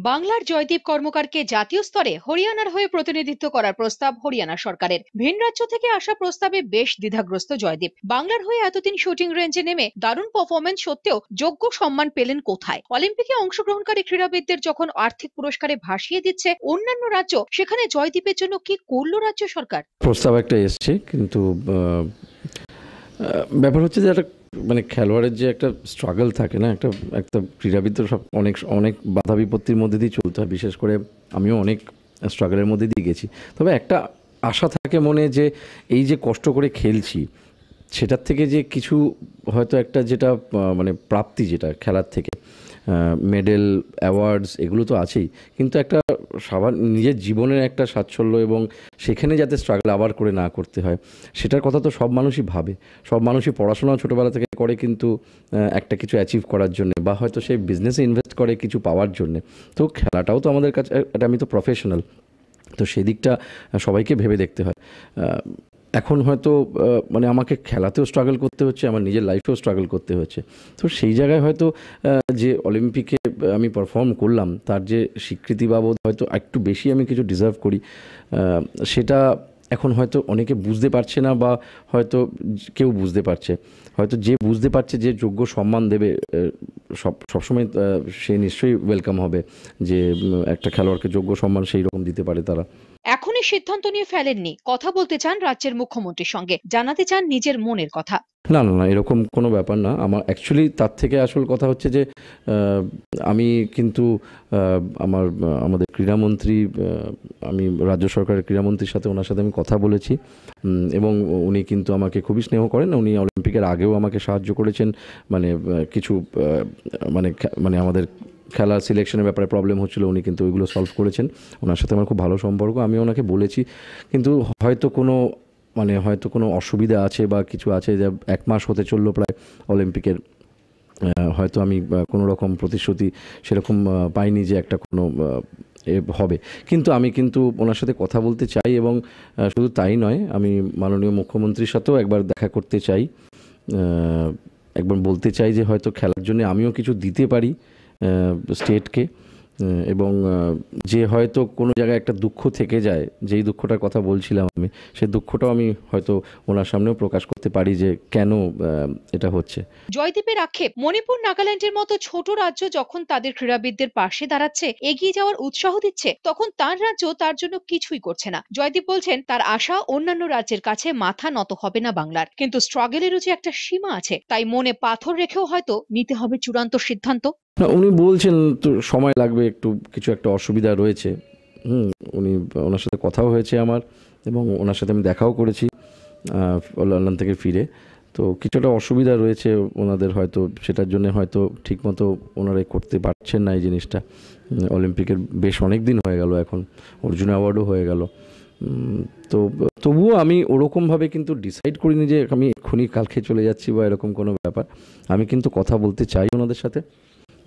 বাংলার জয়দীপ কর্মকারকে জাতীয় স্তরে হরিয়ানার হয়ে প্রতিনিধিত্ব করার প্রস্তাব হরিয়ানা সরকারের। ভিন রাজ্য থেকে আসা প্রস্তাবে বেশ দ্বিধাগ্রস্ত জয়দীপ। বাংলার হয়ে এতদিন শুটিং রেঞ্জে নেমে দারুণ পারফরমেন্স সত্ত্বেও যোগ্য সম্মান পেলেন কোথায়? অলিম্পিকে অংশগ্রহণকারী ক্রীড়াবিদদের যখন আর্থিক পুরস্কারে ভাসিয়ে দিচ্ছে অন্যান্য রাজ্য, সেখানে জয়দীপের জন্য কি করলো রাজ্য সরকার? প্রস্তাব একটা এসছে, কিন্তু ব্যাপার হচ্ছে যে একটা মানে খেলোয়াড়ের যে একটা স্ট্রাগল থাকে না, একটা একটা ক্রীড়াবিদ তো সব অনেক অনেক বাধা বিপত্তির মধ্যে দিয়ে চলতে হয়। বিশেষ করে আমিও অনেক স্ট্রাগলের মধ্যে দিয়ে গেছি। তবে একটা আশা থাকে মনে যে এই যে কষ্ট করে খেলছি সেটার থেকে যে কিছু হয়তো একটা যেটা মানে প্রাপ্তি, যেটা খেলার থেকে মেডেল, অ্যাওয়ার্ডস এগুলো তো আছেই, কিন্তু একটা নিজের জীবনের একটা সাচ্ছল্য এবং সেখানে যাতে স্ট্রাগল আবার করে না করতে হয় সেটার কথা তো সব মানুষই ভাবে। সব মানুষই পড়াশোনা ছোটোবেলা থেকে করে কিন্তু একটা কিছু অ্যাচিভ করার জন্য, বা হয়তো সেই বিজনেসে ইনভেস্ট করে কিছু পাওয়ার জন্যে। তো খেলাটাও তো আমাদের কাছে একটা, আমি তো প্রফেশনাল, তো সেদিকটা সবাইকে ভেবে দেখতে হয়। এখন হয়তো মানে আমাকে খেলাতেও স্ট্রাগল করতে হচ্ছে, আমার নিজের লাইফেও স্ট্রাগল করতে হচ্ছে। তো সেই জায়গায় হয়তো যে অলিম্পিকে আমি পারফর্ম করলাম তার যে স্বীকৃতি বাবদ হয়তো একটু বেশি আমি কিছু ডিজার্ভ করি, সেটা এখন হয়তো অনেকে বুঝতে পারছে না, বা হয়তো কেউ বুঝতে পারছে। হয়তো যে বুঝতে পারছে, যে যোগ্য সম্মান দেবে, সবসময় সে নিশ্চয়ই ওয়েলকাম হবে যে একটা খেলোয়াড়কে যোগ্য সম্মান সেই রকম দিতে পারে তারা। এখনই সিদ্ধান্ত নিয়ে ফেলেননি, কথা বলতে চান রাজ্যের মুখ্যমন্ত্রীর সঙ্গে, জানাতে চান নিজের মনের কথা। না না না, এরকম কোনো ব্যাপার না। আমার অ্যাকচুয়ালি তার থেকে আসল কথা হচ্ছে যে আমি কিন্তু আমাদের ক্রীড়ামন্ত্রী, আমি রাজ্য সরকারের ক্রীড়ামন্ত্রীর সাথে, ওনার সাথে আমি কথা বলেছি, এবং উনি কিন্তু আমাকে খুবই স্নেহ করেন। উনি অলিম্পিকের আগেও আমাকে সাহায্য করেছেন, মানে কিছু মানে মানে আমাদের খেলা সিলেকশনের ব্যাপারে প্রবলেম হচ্ছিলো, উনি কিন্তু ওইগুলো সলভ করেছেন। ওনার সাথে আমার খুব ভালো সম্পর্ক, আমি ওনাকে বলেছি। কিন্তু হয়তো কোনো অসুবিধা আছে বা কিছু আছে, যে 1 মাস হতে চললো প্রায় অলিম্পিকের, হয়তো আমি কোনো রকম প্রতিশ্রুতি সেরকম পাইনি যে একটা কোনো হবে। কিন্তু আমি কিন্তু ওনার সাথে কথা বলতে চাই, এবং শুধু তাই নয়, আমি মাননীয় মুখ্যমন্ত্রীর সাথেও একবার দেখা করতে চাই, একবার বলতে চাই যে হয়তো খেলার জন্য আমিও কিছু দিতে পারি স্টেটকে, এবং যে হয়তো কোনো জায়গায় একটা দুঃখ থেকে যায়, যেই দুঃখটার কথা বলছিলাম আমি, সেই দুঃখটাও আমি হয়তো ওনার সামনেও প্রকাশ করতে পারি যে কেন এটা হচ্ছে। জয়দীপের আক্ষেপ, মণিপুর নাগাল্যান্ডের মতো ছোট রাজ্য যখন তাদের ক্রীড়াবিদদের পাশে দাঁড়াচ্ছে, এগিয়ে যাওয়ার উৎসাহ দিচ্ছে, তখন তার রাজ্য তার জন্য কিছুই করছে না। জয়দীপ বলছেন তার আশা অন্যান্য রাজ্যের কাছে মাথা নত হবে না বাংলার, কিন্তু স্ট্রাগলেরও যে একটা সীমা আছে, তাই মনে পাথর রেখেও হয়তো নিতে হবে চূড়ান্ত সিদ্ধান্ত। না, উনি বলছেন তো সময় লাগবে, একটু কিছু একটা অসুবিধা রয়েছে। উনি, ওনার সাথে কথাও হয়েছে আমার, এবং ওনার সাথে আমি দেখাও করেছি লন্ডন থেকে ফিরে। তো কিছুটা অসুবিধা রয়েছে ওনাদের, হয়তো সেটার জন্য হয়তো ঠিকমতো ওনারা করতে পারছেন না এই জিনিসটা। অলিম্পিকের বেশ অনেক দিন হয়ে গেল, এখন অর্জুন অ্যাওয়ার্ডও হয়ে গেল। তো তবুও আমি ওরকমভাবে কিন্তু ডিসাইড করিনি যে আমি এক্ষুনি কালকে চলে যাচ্ছি বা এরকম কোনো ব্যাপার। আমি কিন্তু কথা বলতে চাই ওনাদের সাথে,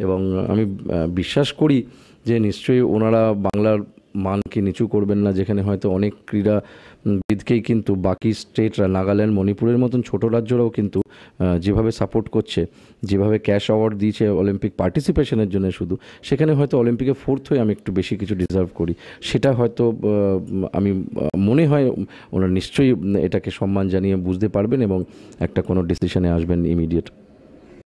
এবং আমি বিশ্বাস করি যে নিশ্চয়ই ওনারা বাংলার মানকে নিচু করবেন না, যেখানে হয়তো অনেক ক্রীড়াবিদকেই কিন্তু বাকি স্টেটরা, নাগাল্যান্ড, মণিপুরের মতন ছোটো রাজ্যরাও কিন্তু যেভাবে সাপোর্ট করছে, যেভাবে ক্যাশ অ্যাওয়ার্ড দিয়েছে অলিম্পিক পার্টিসিপেশনের জন্য শুধু, সেখানে হয়তো অলিম্পিকে 4th হয়ে আমি একটু বেশি কিছু ডিজার্ভ করি। সেটা হয়তো আমি মনে হয় ওনারা নিশ্চয়ই এটাকে সম্মান জানিয়ে বুঝতে পারবেন, এবং একটা কোনো ডিসিশনে আসবেন ইমিডিয়েট।